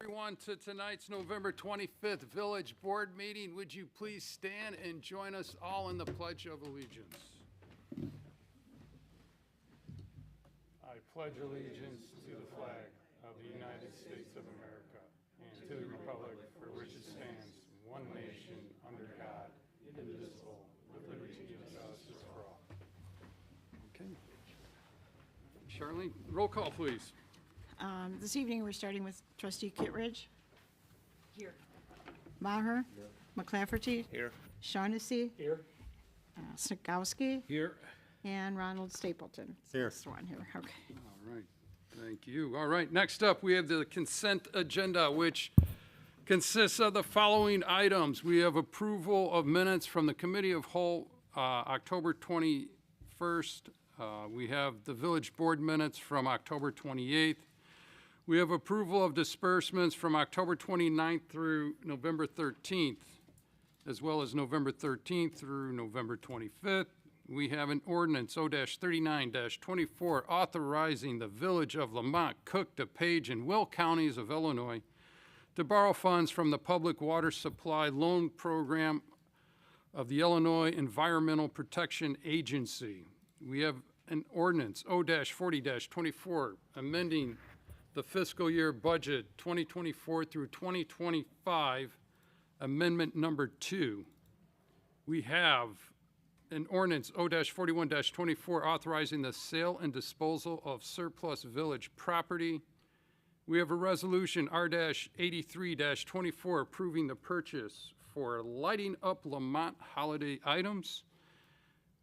Everyone, to tonight's November 25th Village Board meeting. Would you please stand and join us all in the Pledge of Allegiance? I pledge allegiance to the flag of the United States of America and to the republic for which it stands, one nation, under God, indivisible, with liberty and justice for all. Okay. Charlene, roll call, please. This evening, we're starting with trustee Kittredge. Here. Maher. McClafferty. Here. Shaughnessy. Here. Snigowski. Here. And Ronald Stapleton. Here. That's the one here, okay. All right, thank you. All right, next up, we have the consent agenda, which consists of the following items. We have approval of minutes from the Committee of Whole, October 21st. We have the Village Board minutes from October 28th. We have approval of disbursements from October 29th through November 13th, as well as November 13th through November 25th. We have an ordinance O-39-24 authorizing the Village of Lamont, Cook, DePage, and Will counties of Illinois to borrow funds from the Public Water Supply Loan Program of the Illinois Environmental Protection Agency. We have an ordinance O-40-24 amending the fiscal year budget 2024 through 2025, amendment number 2. We have an ordinance O-41-24 authorizing the sale and disposal of surplus village property. We have a resolution R-83-24 approving the purchase for lighting up Lamont holiday items.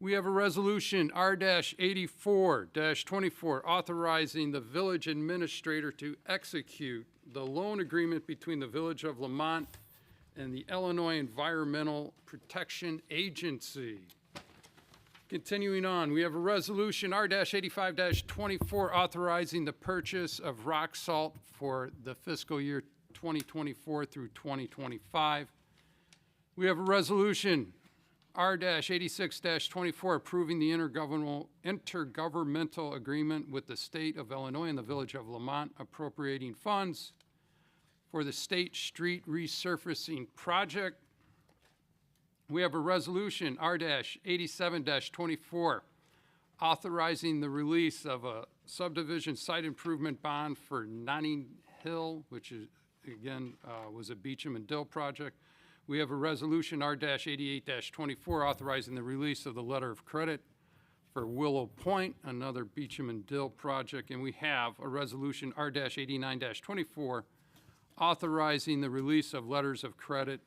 We have a resolution R-84-24 authorizing the village administrator to execute the loan agreement between the Village of Lamont and the Illinois Environmental Protection Agency. Continuing on, we have a resolution R-85-24 authorizing the purchase of rock salt for the fiscal year 2024 through 2025. We have a resolution R-86-24 approving the intergovernmental agreement with the State of Illinois and the Village of Lamont appropriating funds for the State Street Resurfacing Project. We have a resolution R-87-24 authorizing the release of a subdivision site improvement bond for Notting Hill, which is, again, was a Beecham and Dill project. We have a resolution R-88-24 authorizing the release of the letter of credit for Willow Point, another Beecham and Dill project. And we have a resolution R-89-24 authorizing the release of letters of credit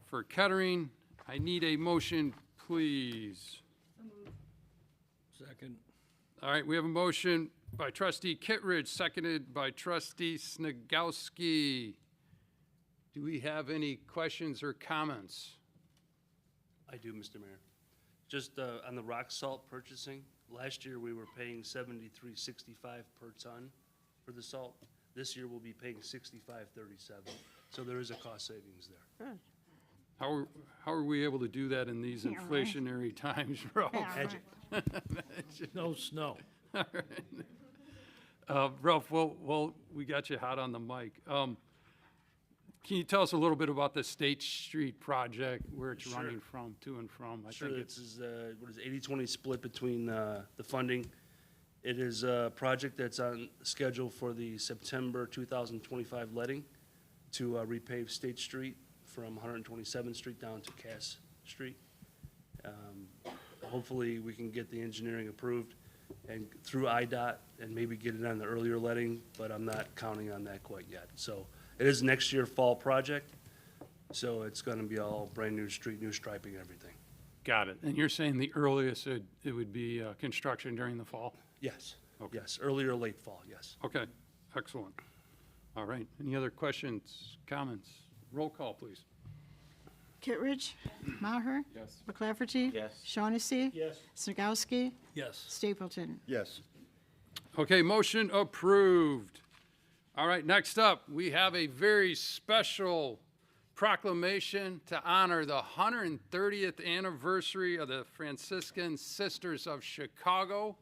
for Kettering. I need a motion, please. Second. All right, we have a motion by trustee Kittredge, seconded by trustee Snigowski. Do we have any questions or comments? I do, Mr. Mayor. Just on the rock salt purchasing, last year we were paying $73.65 per ton for the salt. This year we'll be paying $65.37. So there is a cost savings there. Good. How are we able to do that in these Yeah, right. inflationary times, Ralph? Yeah, Magic. No snow. Ralph, well, we got you hot on the mic. Can you tell us a little bit about the State Street project, where it's Sure. running from, to and from? I Sure, think this is, 80-20 split between the funding. It is a project that's on schedule for the September 2025 letting to repave State Street from 127th Street down to Cass Street. Hopefully, we can get the engineering approved and through IDOT and maybe get it on the earlier letting, but I'm not counting on that quite yet. So it is next year fall project, so it's gonna be all brand-new street, new striping, everything. Got it. And you're saying the earliest it would be construction during the fall? Yes, Okay. yes, early or late fall, yes. Okay, excellent. All right, any other questions, comments? Roll call, please. Kittredge. Maher. Yes. McClafferty. Yes. Shaughnessy. Yes. Snigowski. Yes. Stapleton. Yes. Okay, motion approved. All right, next up, we have a very special proclamation to honor the 130th anniversary of the Franciscan Sisters of Chicago.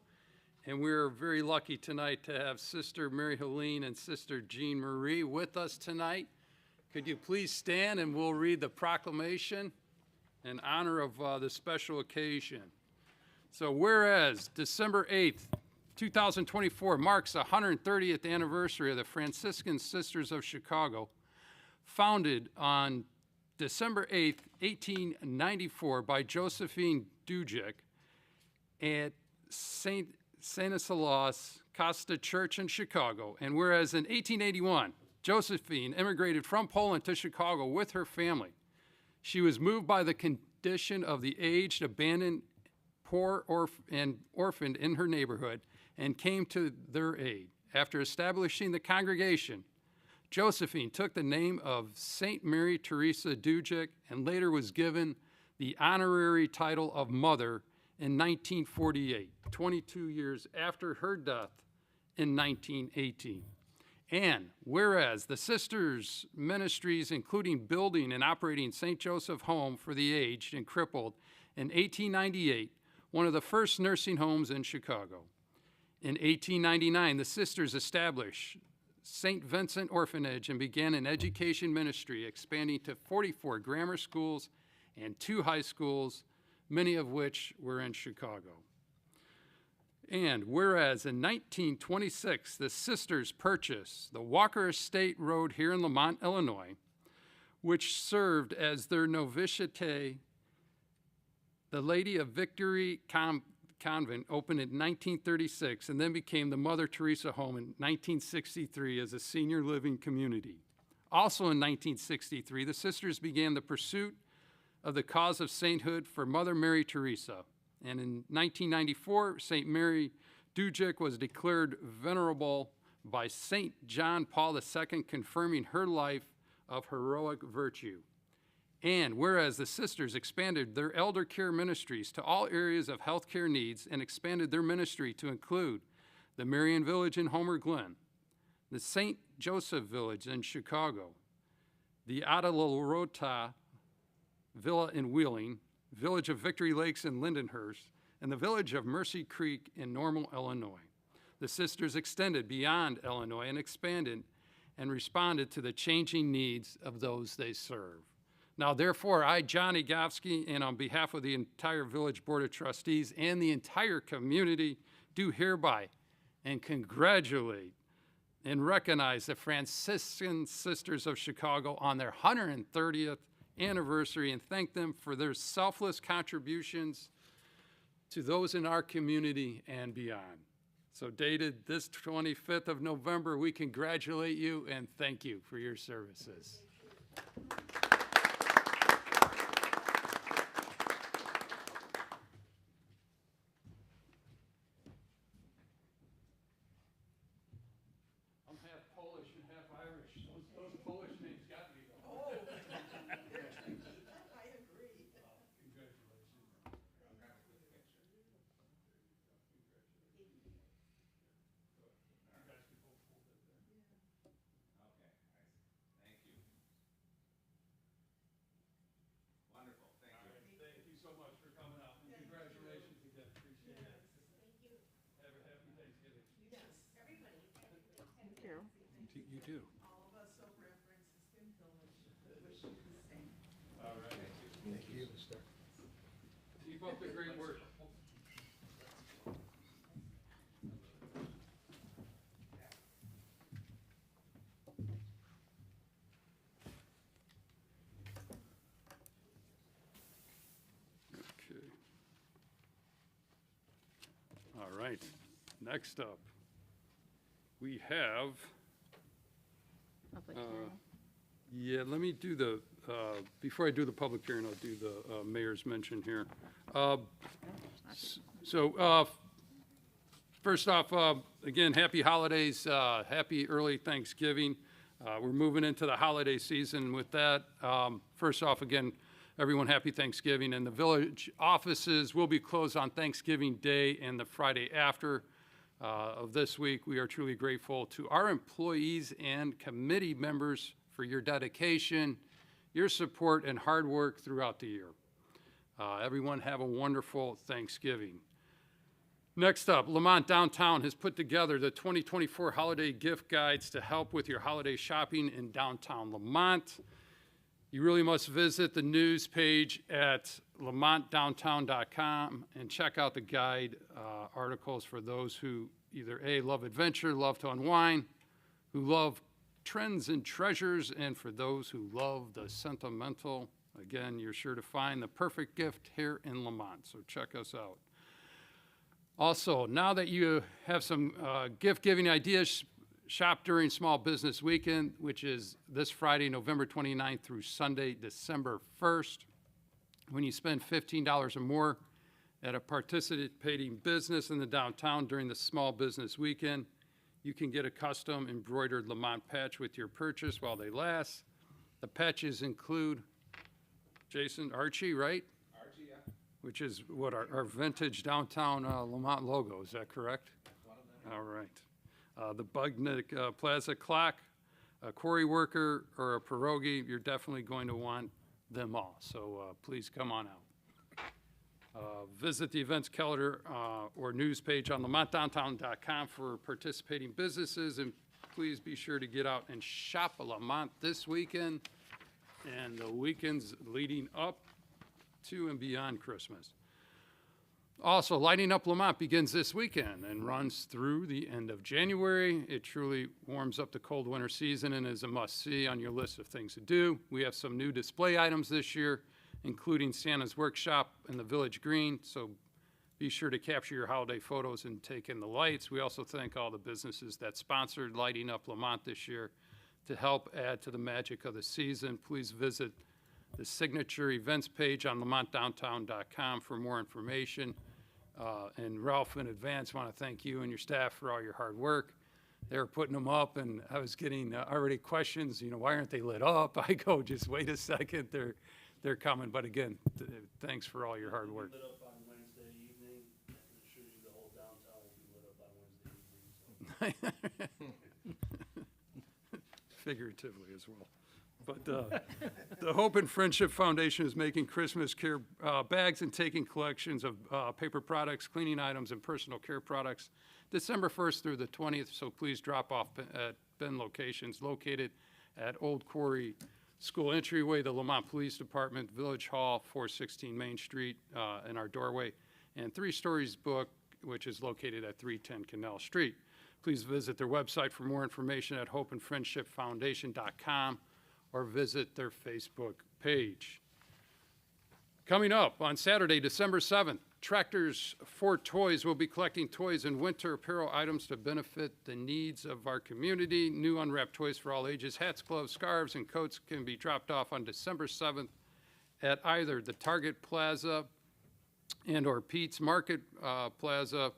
And we're very lucky tonight to have Sister Mary Helene and Sister Jean Marie with us tonight. Could you please stand and we'll read the proclamation in honor of the special occasion. So whereas December 8th, 2024 marks the 130th anniversary of the Franciscan Sisters of Chicago, founded on December 8th, 1894 by Josephine Dujic at St. Stanislaus Costa Church in Chicago. And whereas in 1881, Josephine immigrated from Poland to Chicago with her family. She was moved by the condition of the aged, abandoned, poor, and orphaned in her neighborhood and came to their aid. After establishing the congregation, Josephine took the name of St. Mary Teresa Dujic and later was given the honorary title of Mother in 1948, 22 years after her death in 1918. And whereas the sisters' ministries, including building and operating St. Joseph Home for the Aged and Crippled in 1898, one of the first nursing homes in Chicago. In 1899, the sisters established St. Vincent Orphanage and began an education ministry expanding to 44 grammar schools and 2 high schools, many of which were in Chicago. And whereas in 1926, the sisters purchased the Walker Estate Road here in Lamont, Illinois, which served as their novitiate. The Lady of Victory Convent opened in 1936 and then became the Mother Teresa Home in 1963 as a senior living community. Also in 1963, the sisters began the pursuit of the cause of sainthood for Mother Mary Teresa. And in 1994, St. Mary Dujic was declared venerable by St. John Paul II, confirming her life of heroic virtue. And whereas the sisters expanded their elder care ministries to all areas of healthcare needs and expanded their ministry to include the Marian Village in Homer Glen, the St. Joseph Village in Chicago, the Adelorota Villa in Wheeling, Village of Victory Lakes in Lindenhurst, and the Village of Mercy Creek in Normal, Illinois. The sisters extended beyond Illinois and expanded and responded to the changing needs of those they serve. Now, therefore, I, John Egofsky, and on behalf of the entire Village Board of Trustees and the entire community, do hereby and congratulate and recognize the Franciscan Sisters of Chicago on their 130th anniversary and thank them for their selfless contributions to those in our community and beyond. So dated this 25th of November, we congratulate you and thank you for your services. I'm half Polish and half Irish. Those Polish names got me though. Thank you so much for coming out, and congratulations again, appreciate it. Thank you. Have a happy Thanksgiving. Thank you. You too. All of us over at Franciscan Village wish you the same. All right. Thank you. Keep up the great work. Okay. All right, next up, we have, Public hearing. yeah, let me do the, before I do the public hearing, I'll do the mayor's mention here. So, first off, again, happy holidays, happy early Thanksgiving. We're moving into the holiday season with that. First off, again, everyone, happy Thanksgiving. And the village offices will be closed on Thanksgiving Day and the Friday after of this week. We are truly grateful to our employees and committee members for your dedication, your support, and hard work throughout the year. Everyone have a wonderful Thanksgiving. Next up, Lamont Downtown has put together the 2024 holiday gift guides to help with your holiday shopping in downtown Lamont. You really must visit the news page at lamontdowntown.com and check out the guide articles for those who either A, love adventure, love to unwind, who love trends and treasures, and for those who love the sentimental. Again, you're sure to find the perfect gift here in Lamont, so check us out. Also, now that you have some gift-giving ideas, shop during Small Business Weekend, which is this Friday, November 29th through Sunday, December 1st. When you spend $15 or more at a participating business in the downtown during the Small Business Weekend, you can get a custom embroidered Lamont patch with your purchase while they last. The patches include, Jason, Archie, right? Archie, yeah. Which is what our vintage downtown Lamont logo, is that correct? All right. The Bugnick Plaza clock, a quarry worker, or a pierogi, you're definitely going to want them all. So please come on out. Visit the events calendar or news page on lamontdowntown.com for participating businesses, and please be sure to get out and shop at Lamont this weekend and the weekends leading up to and beyond Christmas. Also, Lighting Up Lamont begins this weekend and runs through the end of January. It truly warms up the cold winter season and is a must-see on your list of things to do. We have some new display items this year, including Santa's Workshop and the Village Green, so be sure to capture your holiday photos and take in the lights. We also thank all the businesses that sponsored Lighting Up Lamont this year to help add to the magic of the season. Please visit the signature events page on lamontdowntown.com for more information. And Ralph, in advance, want to thank you and your staff for all your hard work. They were putting them up, and I was getting already questions, why aren't they lit up? I go, just wait a second, they're coming. But again, thanks for all your hard work. Lit up on Wednesday evening. I can assure you the whole downtown will be lit up on Wednesday evening. Figuratively as well. But the Hope and Friendship Foundation is making Christmas care bags and taking collections of paper products, cleaning items, and personal care products December 1st through the 20th, so please drop off at bin locations located at Old Quarry School Entryway, the Lamont Police Department, Village Hall, 416 Main Street, in our doorway, and 3 Stories Book, which is located at 310 Canal Street. Please visit their website for more information at hopeandfriendshipfoundation.com or visit their Facebook page. Coming up on Saturday, December 7th, Tractors for Toys will be collecting toys and winter apparel items to benefit the needs of our community. New unwrapped toys for all ages, hats, gloves, scarves, and coats can be dropped off on December 7th at either the Target Plaza and or Pete's Market Plaza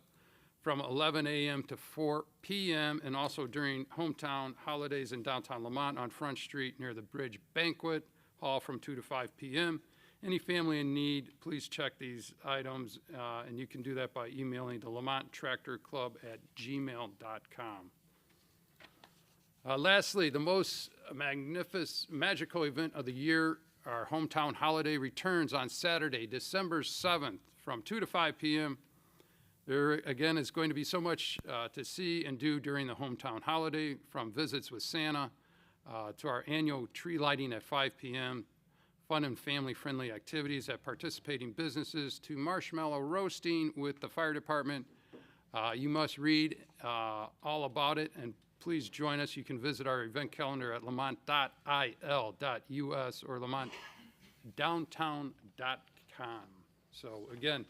from 11 a.m. to 4 p.m. and also during hometown holidays in downtown Lamont on Front Street near the Bridge Banquet Hall from 2 to 5 p.m. Any family in need, please check these items, and you can do that by emailing the lamonttractorclub@gmail.com. Lastly, the most magnificent, magical event of the year, our hometown holiday returns on Saturday, December 7th from 2 to 5 p.m. There, again, is going to be so much to see and do during the hometown holiday, from visits with Santa to our annual tree lighting at 5 p.m., fun and family-friendly activities at participating businesses, to marshmallow roasting with the fire department. You must read all about it, and please join us. You can visit our event calendar at lamont.il.us or lamontdowntown.com. So again,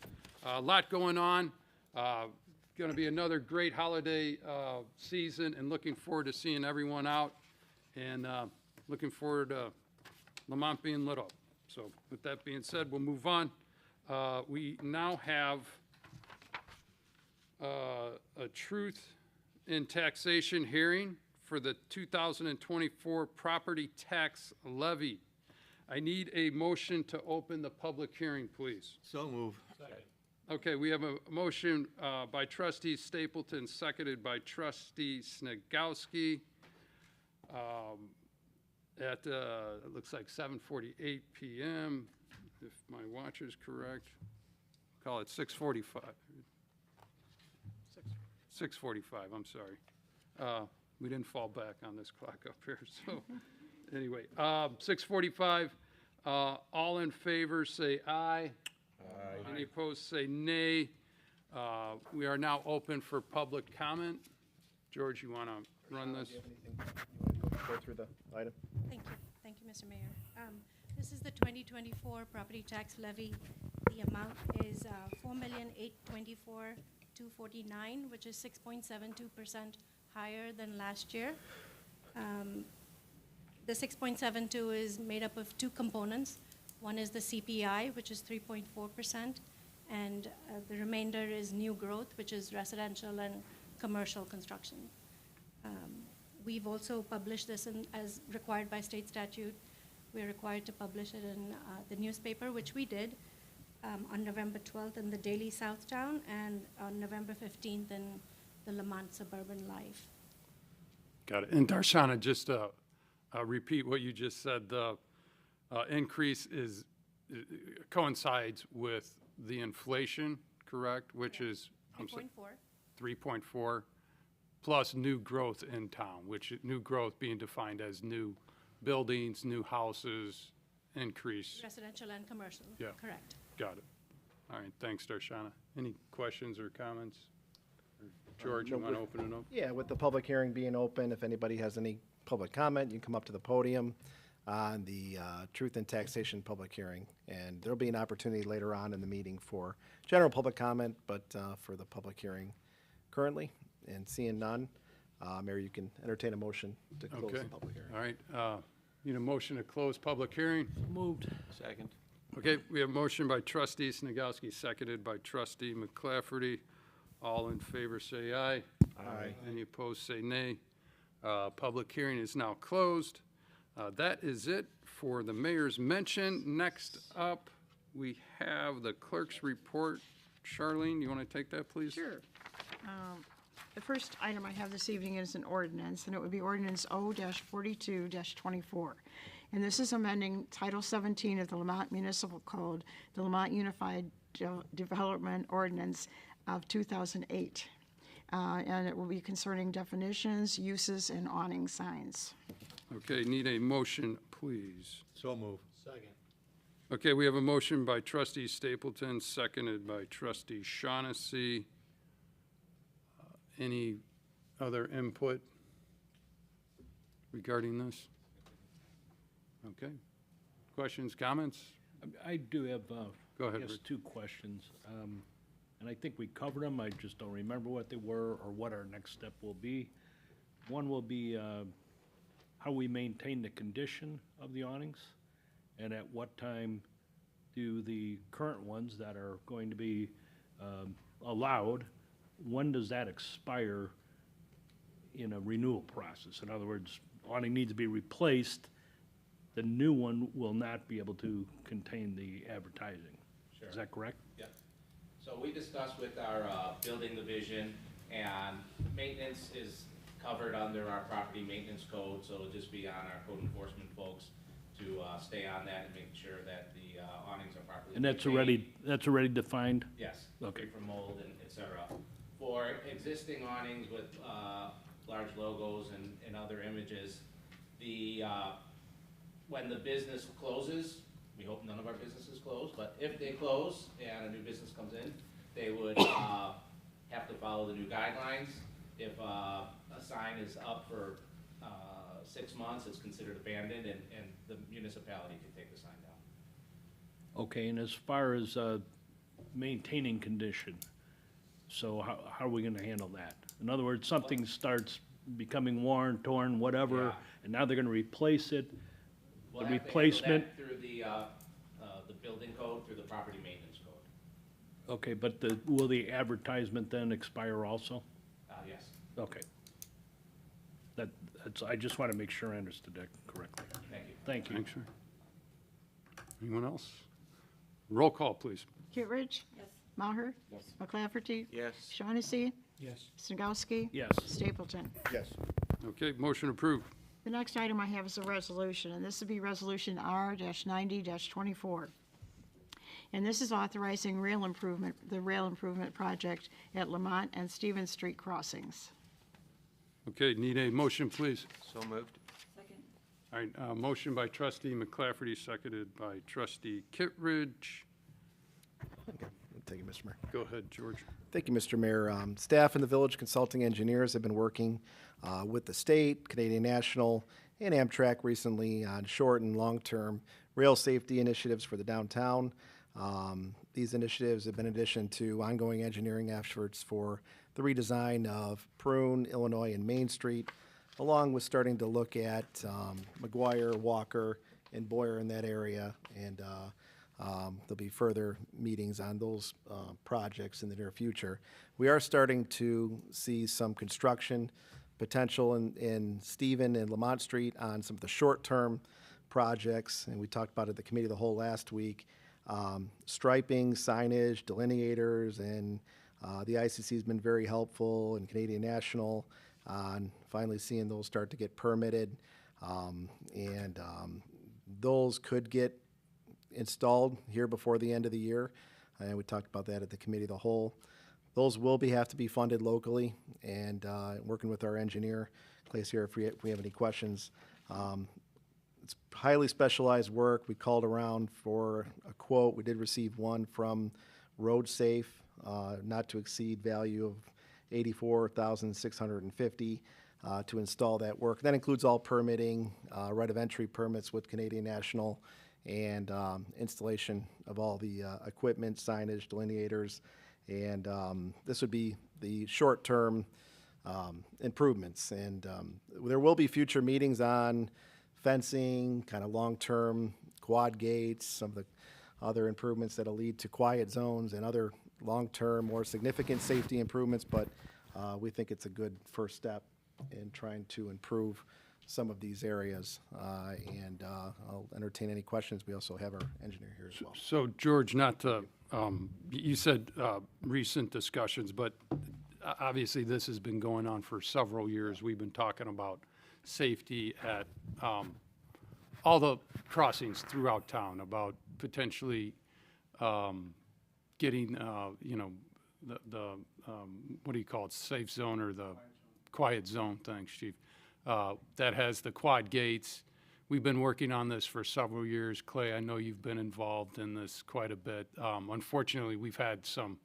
a lot going on. Going to be another great holiday season, and looking forward to seeing everyone out, and looking forward to Lamont being lit up. So with that being said, we'll move on. We now have a truth in taxation hearing for the 2024 property tax levy. I need a motion to open the public hearing, please. So move. Okay, we have a motion by trustee Stapleton, seconded by trustee Snagowski. At, it looks like 7:48 p.m., if my watch is correct. Call it 6:45. 6:45, I'm sorry. We didn't fall back on this clock up here, so, anyway, 6:45, all in favor, say aye. Aye. Any opposed, say nay. We are now open for public comment. George, you want to run this? Do you have anything you want to go through the item? Thank you. Thank you, Mr. Mayor. This is the 2024 property tax levy. The amount is $4,824,249, which is 6.72% higher than last year. The 6.72 is made up of two components. One is the CPI, which is 3.4%, and the remainder is new growth, which is residential and commercial construction. We've also published this as required by state statute. We're required to publish it in the newspaper, which we did on November 12th in the Daily Southtown and on November 15th in the Lamont Suburban Life. Got it. And Darshana, just repeat what you just said. The increase coincides with the inflation, correct? Which is 3.4. 3.4, plus new growth in town, which new growth being defined as new buildings, new houses, increase. Residential and commercial. Yeah. Correct. Got it. All right, thanks, Darshana. Any questions or comments? George, you no, want to with- open it up? Yeah, with the public hearing being open, if anybody has any public comment, you can come up to the podium on the Truth in Taxation public hearing. And there'll be an opportunity later on in the meeting for general public comment, but for the public hearing currently, and seeing none, Mayor, you can entertain a motion to close Okay. the public hearing. All right, need a motion to close public hearing? Moved. Second. Okay, we have a motion by trustee Snagowski, seconded by trustee McClafferty. All in favor, say aye. Aye. Any opposed, say nay. Public hearing is now closed. That is it for the mayor's mention. Next up, we have the clerk's report. Charlene, you want to take that, please? Sure. The first item I have this evening is an ordinance, and it would be ordinance O-42-24. And this is amending Title 17 of the Lamont Municipal Code, the Lamont Unified Development Ordinance of 2008. And it will be concerning definitions, uses, and awning signs. Okay, need a motion, please. So move. Second. Okay, we have a motion by trustee Stapleton, seconded by trustee Shaughnessy. Any other input regarding this? Okay. Questions, comments? I do have, Go ahead, I guess, Rich. 2 questions. And I think we covered them, I just don't remember what they were or what our next step will be. One will be how we maintain the condition of the awnings, and at what time do the current ones that are going to be allowed, when does that expire in a renewal process? In other words, awning needs to be replaced, the new one will not be able to contain the advertising. Sure. Is that correct? Yeah. So we discussed with our building division, and maintenance is covered under our property maintenance code, so it'll just be on our code enforcement folks to stay on that and make sure that the awnings are properly And that's maintained. already defined? Yes. Okay. Free from mold and et cetera. For existing awnings with large logos and other images, when the business closes, we hope none of our businesses close, but if they close and a new business comes in, they would have to follow the new guidelines. If a sign is up for 6 months, it's considered abandoned, and the municipality can take the sign down. Okay, and as far as maintaining condition, so how are we gonna handle that? In other words, something starts becoming worn, torn, whatever, Yeah. and now they're gonna replace it. We'll The have to handle replacement, that through the building code, through the property maintenance code. okay, but will the advertisement then expire also? Yes. Okay. That's, I just wanna make sure I understood that correctly. Thank you. Thank you. Thanks, sir. Anyone else? Roll call, please. Kittredge? Yes. Maher? Yes. McClafferty? Yes. Shaughnessy? Yes. Snagowski? Yes. Stapleton? Yes. Okay, motion approved. The next item I have is a resolution, and this would be Resolution R-90-24. And this is authorizing the rail improvement project at Lamont and Stevens Street crossings. Okay, need a motion, please. So moved. All right, motion by trustee McClafferty, seconded by trustee Kittredge. Thank you, Mr. Mayor. Go ahead, George. Thank you, Mr. Mayor. Staff and the village consulting engineers have been working with the state, Canadian National, and Amtrak recently on short and long-term rail safety initiatives for the downtown. These initiatives have been in addition to ongoing engineering efforts for the redesign of Prune, Illinois, and Main Street, along with starting to look at McGuire, Walker, and Boyer in that area. And there'll be further meetings on those projects in the near future. We are starting to see some construction potential in Stephen and Lamont Street on some of the short-term projects, and we talked about it at the committee of the whole last week. Striping, signage, delineators, and the ICC has been very helpful, and Canadian National on finally seeing those start to get permitted. Those could get installed here before the end of the year, and we talked about that at the committee of the whole. Those will have to be funded locally, and working with our engineer, Clay's here if we have any questions. It's highly specialized work. We called around for a quote. We did receive one from Road Safe, not to exceed value of $84,650 to install that work. That includes all permitting, right of entry permits with Canadian National, and installation of all the equipment, signage, delineators, and this would be the short-term improvements. And there will be future meetings on fencing, kind of long-term quad gates, some of the other improvements that'll lead to quiet zones and other long-term, more significant safety improvements, but we think it's a good first step in trying to improve some of these areas. And I'll entertain any questions. We also have our engineer here as well. So, George, not to, you said recent discussions, but obviously this has been going on for several years. We've been talking about safety at all the crossings throughout town, about potentially getting, the what do you call it, safe zone or the quiet zone, thanks, Chief, that has the quad gates. We've been working on this for several years. Clay, I know you've been involved in this quite a bit. Unfortunately, we've had some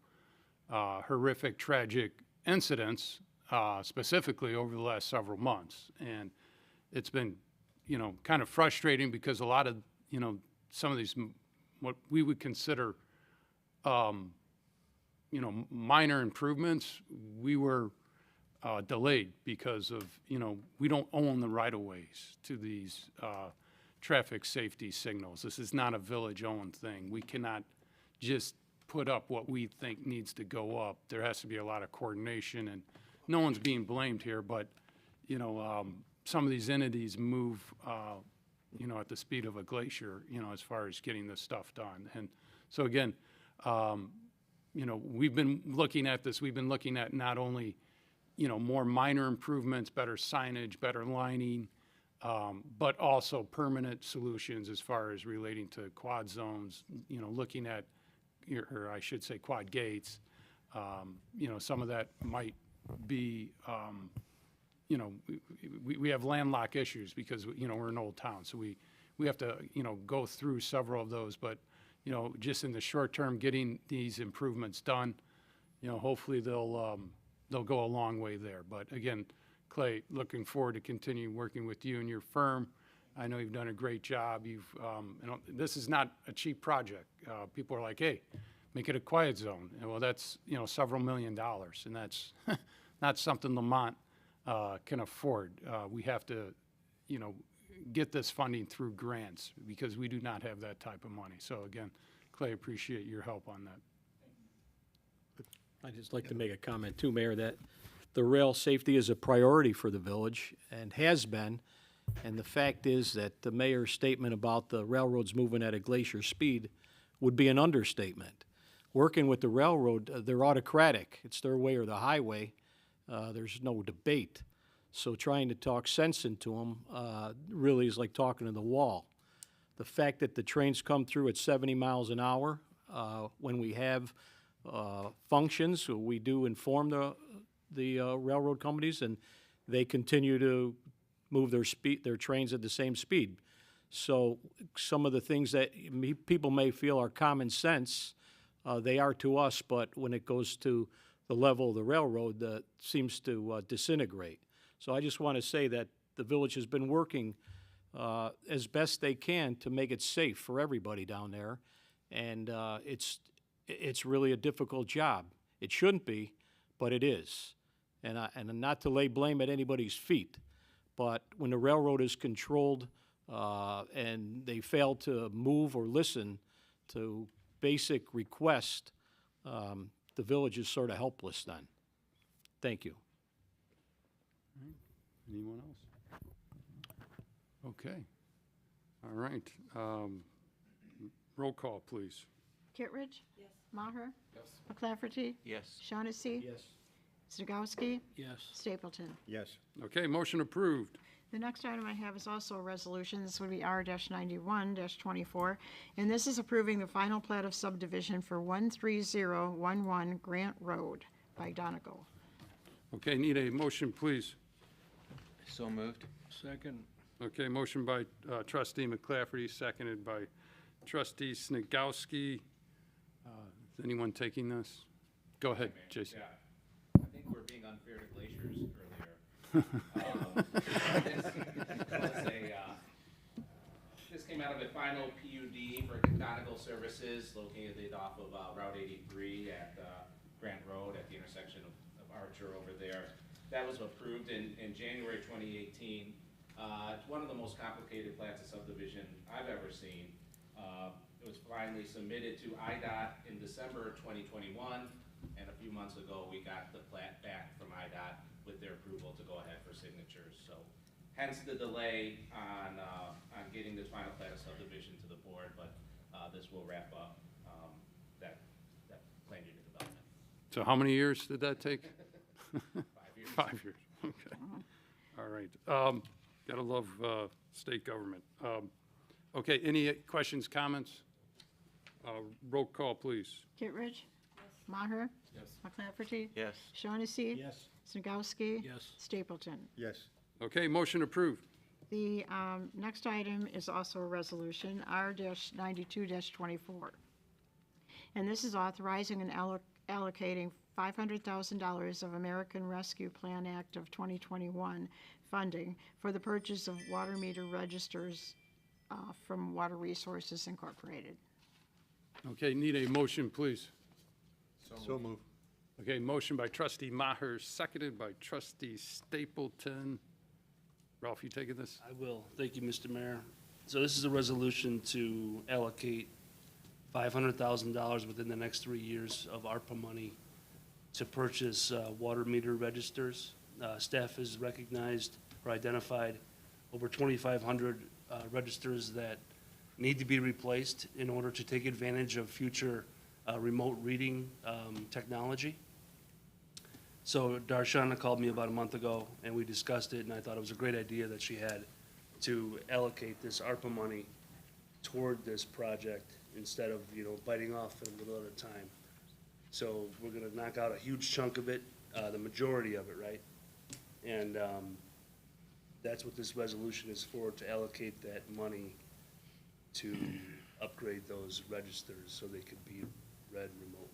horrific, tragic incidents, specifically over the last several months. And it's been, kind of frustrating because a lot of, some of these, what we would consider, minor improvements, we were delayed because of, we don't own the right-of-ways to these traffic safety signals. This is not a village-owned thing. We cannot just put up what we think needs to go up. There has to be a lot of coordination, and no one's being blamed here, but, some of these entities move, at the speed of a glacier, as far as getting this stuff done. And so again, we've been looking at this. We've been looking at not only, more minor improvements, better signage, better lining, but also permanent solutions as far as relating to quad zones, looking at, or I should say quad gates. Some of that might be, we have landlocked issues because, we're an old town. So we have to, go through several of those. But, just in the short term, getting these improvements done, hopefully they'll go a long way there. But again, Clay, looking forward to continue working with you and your firm. I know you've done a great job. This is not a cheap project. People are like, hey, make it a quiet zone. And well, that's, several $1 million, and that's not something Lamont can afford. We have to, get this funding through grants because we do not have that type of money. So again, Clay, appreciate your help on that. I'd just like to make a comment too, Mayor, that the rail safety is a priority for the village and has been. And the fact is that the mayor's statement about the railroads moving at a glacier speed would be an understatement. Working with the railroad, they're autocratic. It's their way or the highway. There's no debate. So trying to talk sense into them really is like talking to the wall. The fact that the trains come through at 70 miles an hour When we have functions, we do inform the railroad companies, and they continue to move their trains at the same speed. So some of the things that people may feel are common sense, they are to us, but when it goes to the level of the railroad, that seems to disintegrate. So I just want to say that the village has been working as best they can to make it safe for everybody down there, and it's really a difficult job. It shouldn't be, but it is. And not to lay blame at anybody's feet, but when the railroad is controlled and they fail to move or listen to basic requests, the village is sort of helpless then. Thank you. Anyone else? Okay. All right. Roll call, please. Kittredge? Yes. Maher? Yes. McClafferty? Yes. Shaughnessy? Yes. Snagowski? Yes. Stapleton? Yes. Okay, motion approved. The next item I have is also a resolution. This would be R-91-24, and this is approving the final plat of subdivision for 13011 Grant Road by Donegal. Okay, need a motion, please. So moved. Second. Okay, motion by trustee McClafferty, seconded by trustee Snagowski. Is anyone taking this? Go ahead, Jason. Yeah, I think we're being unfair to Glaciers earlier. This came out of a final PUD for Donegal Services located off of Route 83 at Grant Road at the intersection of Archer over there. That was approved in January 2018. It's one of the most complicated plats of subdivision I've ever seen. It was finally submitted to IDOT in December 2021, and a few months ago, we got the plat back from IDOT with their approval to go ahead for signatures. So hence the delay on getting this final plat of subdivision to the board, but this will wrap up that plan unit development. So how many years did that take? 5 years. 5 years, okay. All right. Gotta love state government. Okay, any questions, comments? Roll call, please. Kittredge? Maher? Yes. McClafferty? Yes. Shaughnessy? Yes. Snagowski? Yes. Stapleton? Yes. Okay, motion approved. The next item is also a resolution, R-92-24. And this is authorizing and allocating $500,000 of American Rescue Plan Act of 2021 funding for the purchase of water meter registers from Water Resources Incorporated. Okay, need a motion, please. So move. Okay, motion by trustee Maher, seconded by trustee Stapleton. Ralph, you taking this? I will. Thank you, Mr. Mayor. So this is a resolution to allocate $500,000 within the next 3 years of ARPA money to purchase water meter registers. Staff has recognized or identified over 2,500 registers that need to be replaced in order to take advantage of future remote reading technology. So Darshana called me about a month ago, and we discussed it, and I thought it was a great idea that she had to allocate this ARPA money toward this project instead of, biting off it a little at a time. So we're gonna knock out a huge chunk of it, the majority of it, right? And that's what this resolution is for, to allocate that money to upgrade those registers so they could be read remotely.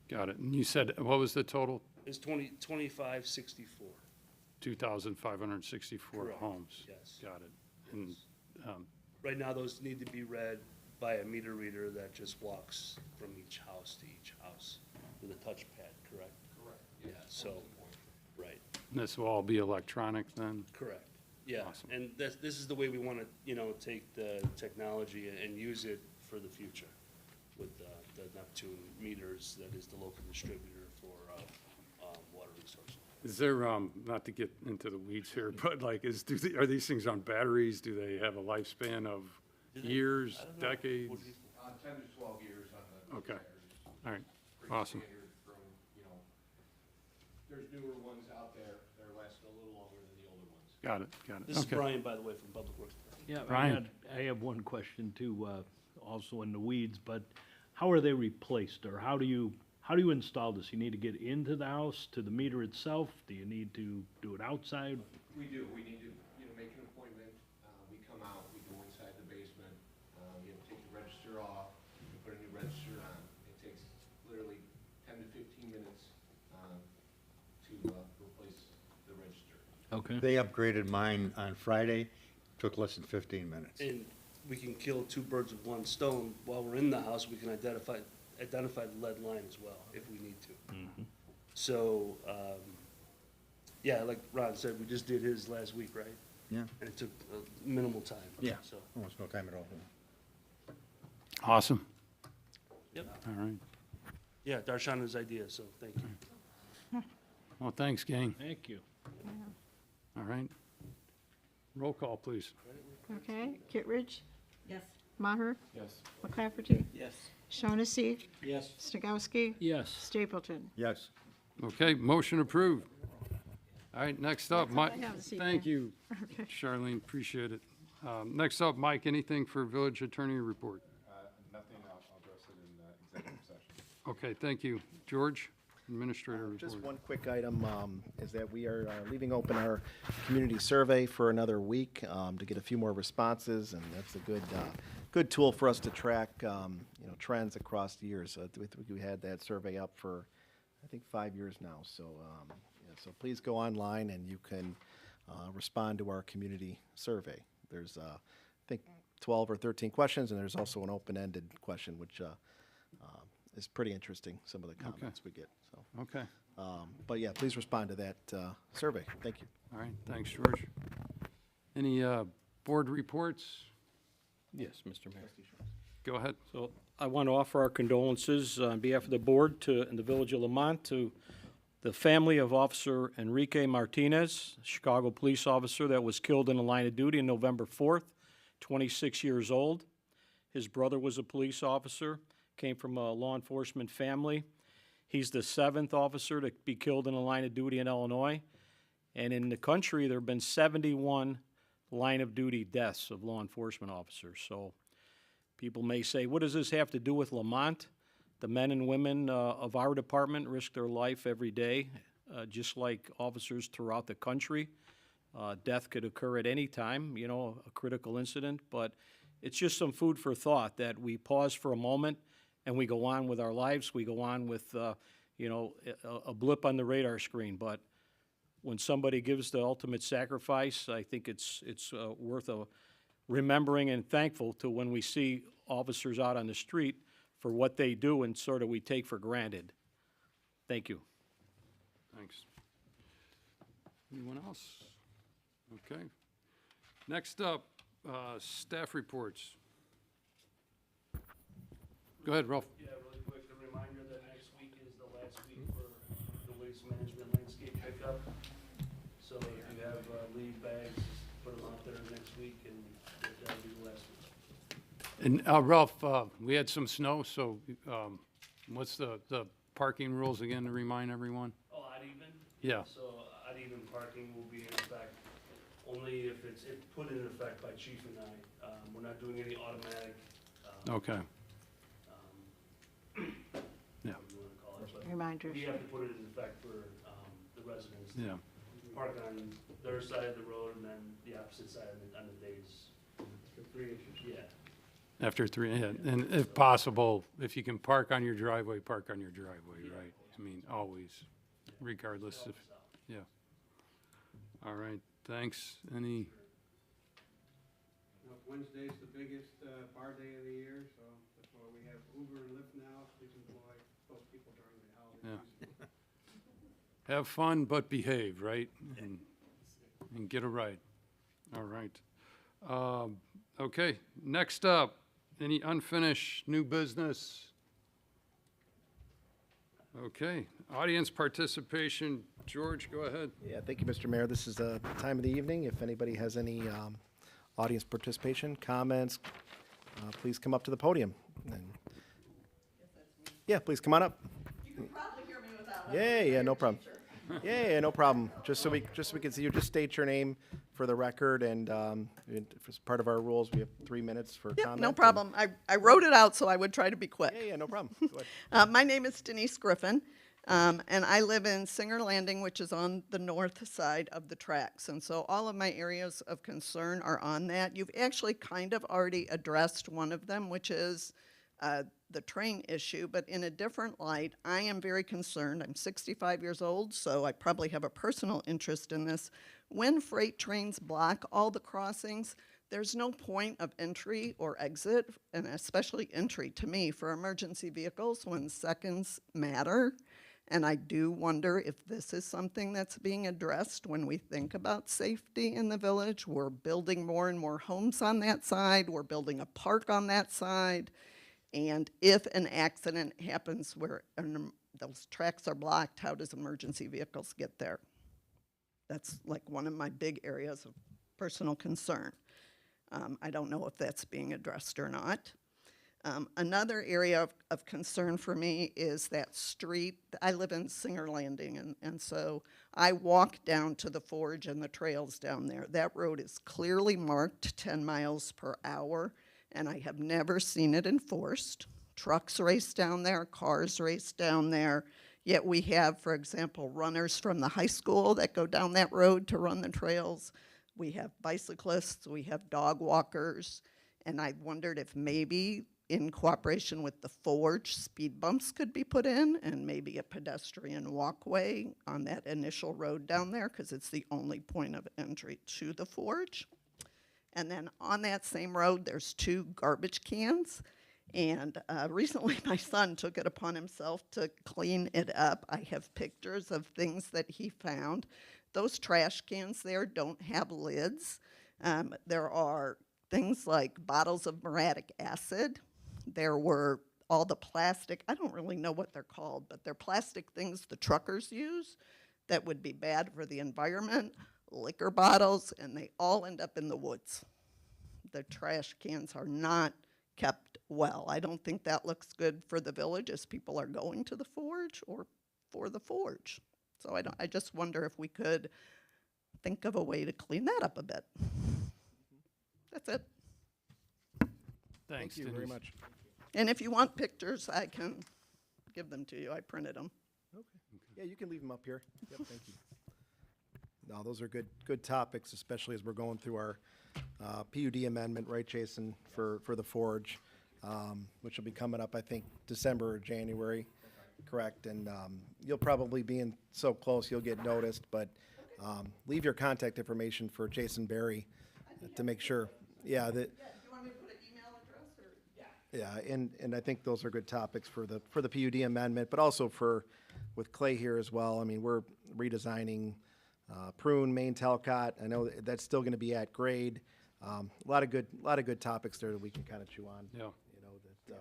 Got it. And you said, what was the total? It's 2564. 2,564 Correct. homes. Yes. Got it. And, Right now, those need to be read by a meter reader that just walks from each house to each house with a touchpad, correct? Correct. Yeah, so, right, this will all be electronic then? correct. Yeah, Awesome. and this is the way we want to, take the technology and use it for the future with the Neptune meters that is the local distributor for water resources. Is there, not to get into the weeds here, but like, are these things on batteries? Do they have a lifespan of years, I don't know. decades? What do you- 10 to 12 years on the. Okay. batteries. All right, Pretty awesome. standard from, there's newer ones out there that are lasting a little longer than the older ones. Got it. This is Okay. Brian, by the way, from Public Works. Yeah, Brian. I have one question too. also in the weeds, but how are they replaced, or how do you install this? You need to get into the house, to the meter itself? Do you need to do it outside? We do, we need to, make an appointment, we come out, we go inside the basement, we have to take the register off, we put a new register on. It takes literally 10 to 15 minutes, to, replace the register. Okay. They upgraded mine on Friday, took less than 15 minutes. And we can kill two birds with one stone. While we're in the house, we can identify the lead line as well, if we need to. So, yeah, like Ron said, we just did his last week, right? Yeah. And it took minimal time. Yeah, So, almost no time at all. Awesome. yep. All right. Yeah, Darshan's idea, so thank you. Well, thanks, gang. Thank you. All right. Roll call, please. Okay, Kittredge, Yes. Maher, Yes. McClafferty, Yes. Shaughnessy, Yes. Snagowski, Yes. Stapleton. Yes. Okay, motion approved. All right, next up, That's all Mike. I have this Thank evening. you, Okay. Charlene, appreciate it. Next up, Mike, anything for village attorney report? Nothing, I'll address it in, executive session. Okay, thank you. George, administrator Just report. one quick item, is that we are leaving open our community survey for another week, to get a few more responses, and that's a good tool for us to track, trends across the years. We had that survey up for, I think, 5 years now, so, so please go online and you can, respond to our community survey. There's, I think, 12 or 13 questions, and there's also an open-ended question, which, is pretty interesting, some of the comments we get, so. Okay, But yeah, please respond to that survey. Thank you. all right, thanks, George. Any board reports? Yes, Mr. Mayor. Go ahead. So I want to offer our condolences on behalf of the board in the village of Lamont to the family of Officer Enrique Martinez, a Chicago police officer that was killed in the line of duty on November 4th, 26 years old. His brother was a police officer, came from a law enforcement family. He's the 7th officer to be killed in the line of duty in Illinois. And in the country, there have been 71 line of duty deaths of law enforcement officers. So people may say, what does this have to do with Lamont? The men and women of our department risk their life every day, just like officers throughout the country. Death could occur at any time, a critical incident, but it's just some food for thought that we pause for a moment and we go on with our lives. We go on with, a blip on the radar screen. But when somebody gives the ultimate sacrifice, I think it's worth remembering and thankful to when we see officers out on the street for what they do and sort of we take for granted. Thank you. Thanks. Anyone else? Okay. Next up, staff reports. Go ahead, Ralph. Yeah, really quick, a reminder that next week is the last week for the waste management landscape pickup. So if you have leave bags, put them out there next week, and that'll be the last week. And Ralph, we had some snow, so what's the parking rules again to remind everyone? Oh, odd even? Yeah. So odd even parking will be in effect only if it's put in effect by chief and I. We're not doing any automatic. Okay. Yeah. Whatever you wanna call it, but Reminders. we have to put it in effect for the residents. to Yeah. Park on their side of the road and then the opposite side on the days. Yeah. After 3, yeah. And if possible, if you can park on your driveway, right? I mean, always, regardless if, yeah. All right, thanks. Any, Wednesday's the biggest bar day of the year, so that's why we have Uber and Lyft now. Please employ those people during the holiday season. have fun, but behave, right? And get a ride. All right. Okay, next up, any unfinished new business? Okay, audience participation. George, go ahead. Yeah, thank you, Mr. Mayor. This is the time of the evening. If anybody has any audience participation, comments, please come up to the podium. Yeah, please come on up. You can probably hear me without. Yeah, no problem. Yeah, no problem. Just so we can see you, just state your name for the record, and as part of our rules, we have 3 minutes for Yeah, comment. no and- problem. I wrote it out, so I would try to be quick. Yeah, no problem. Go ahead. My name is Denise Griffin, and I live in Singer Landing, which is on the north side of the tracks. And so all of my areas of concern are on that. You've actually kind of already addressed one of them, which is the train issue, but in a different light. I am very concerned. I'm 65 years old, so I probably have a personal interest in this. When freight trains block all the crossings, there's no point of entry or exit, and especially entry to me for emergency vehicles when seconds matter. And I do wonder if this is something that's being addressed when we think about safety in the village. We're building more and more homes on that side. We're building a park on that side. And if an accident happens where those tracks are blocked, how does emergency vehicles get there? That's like one of my big areas of personal concern. I don't know if that's being addressed or not. Another area of concern for me is that street. I live in Singer Landing, and so I walk down to the Forge and the trails down there. That road is clearly marked 10 miles per hour, and I have never seen it enforced. Trucks race down there, cars race down there, yet we have, for example, runners from the high school that go down that road to run the trails. We have bicyclists, we have dog walkers, and I wondered if maybe in cooperation with the Forge, speed bumps could be put in and maybe a pedestrian walkway on that initial road down there, because it's the only point of entry to the Forge. And then on that same road, there's 2 garbage cans. And recently my son took it upon himself to clean it up. I have pictures of things that he found. Those trash cans there don't have lids. There are things like bottles of muriatic acid. There were all the plastic, I don't really know what they're called, but they're plastic things the truckers use that would be bad for the environment, liquor bottles, and they all end up in the woods. The trash cans are not kept well. I don't think that looks good for the village as people are going to the Forge or for the Forge. So I just wonder if we could think of a way to clean that up a bit. That's it. Thanks, Thank you very Denise. much. And if you want pictures, I can give them to you. I printed them. Yeah, you can leave them up here. Yep, thank you. No, those are good topics, especially as we're going through our PUD amendment, right, Jason, for the Forge, which will be coming up, I think, December or January, correct? And you'll probably be in so close, you'll get noticed, but leave your contact information for Jason Berry to make sure. Yeah, that. Do you want me to put an email address or? Yeah, and I think those are good topics for the PUD amendment, but also with Clay here as well. I mean, we're redesigning Prune, Main Talcott. I know that's still going to be at grade. A lot of good topics there that we can kind of chew on. Yeah. You know that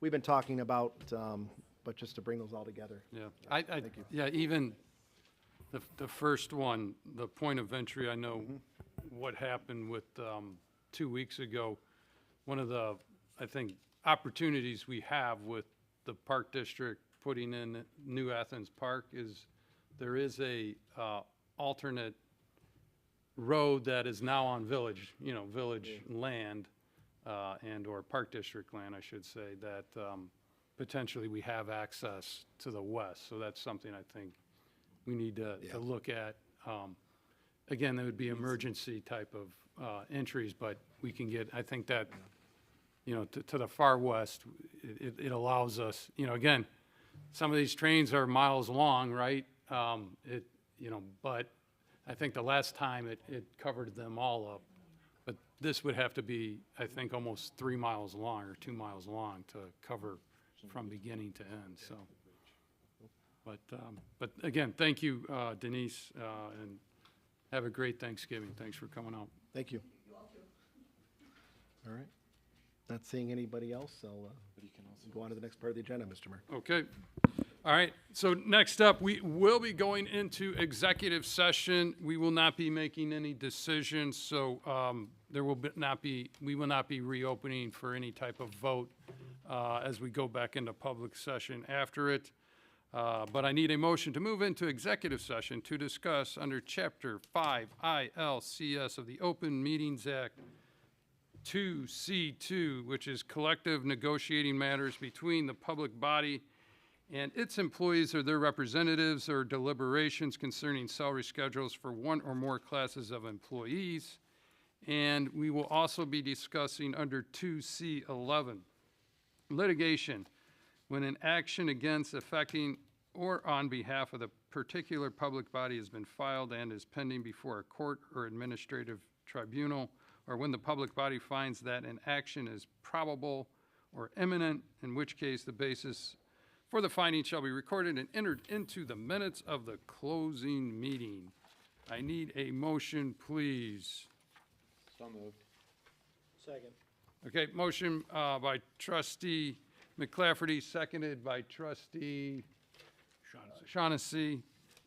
we've been talking about, but just to bring those all together. Yeah, yeah, even the first one, the point of entry, I know what happened with 2 weeks ago. One of the, I think, opportunities we have with the Park District putting in New Athens Park is there is a alternate road that is now on village land, and or Park District land, I should say, that potentially we have access to the west. So that's something I think we need to look at. Again, there would be emergency type of entries, but we can get, I think that, to the far west, it allows us, again, some of these trains are miles long, right? But I think the last time it covered them all up. But this would have to be, I think, almost 3 miles long or 2 miles long to cover from beginning to end, so. But again, thank you, Denise, and have a great Thanksgiving. Thanks for coming out. Thank you. All right. Not seeing anybody else, I'll go on to the next part of the agenda, Mr. Mayor. Okay. All right. So next up, we will be going into executive session. We will not be making any decisions, so we will not be reopening for any type of vote as we go back into public session after it. But I need a motion to move into executive session to discuss under Chapter 5 ILCS of the Open Meetings Act 2C2, which is collective negotiating matters between the public body and its employees or their representatives, or deliberations concerning salary schedules for one or more classes of employees. And we will also be discussing under 2C11, litigation, when an action against, affecting, or on behalf of the particular public body has been filed and is pending before a court or administrative tribunal, or when the public body finds that an action is probable or imminent, in which case the basis for the finding shall be recorded and entered into the minutes of the closing meeting. I need a motion, please. So moved. Second. Okay, motion by trustee McClafferty, seconded by trustee Shaughnessy,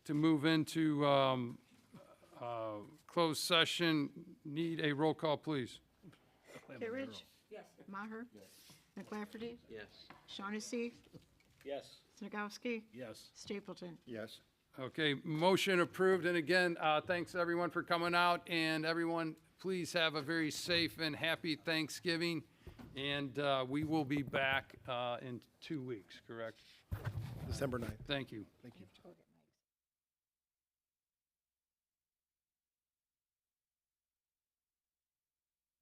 to move into closed session. Need a roll call, please. Kittredge? Yes. Maher? McLafferty? Yes. Shaughnessy? Yes. Snagowski? Yes. Stapleton? Yes. Okay, motion approved. And again, thanks everyone for coming out, and everyone, please have a very safe and happy Thanksgiving. And we will be back in 2 weeks, correct? December 9th. Thank you. Thank you.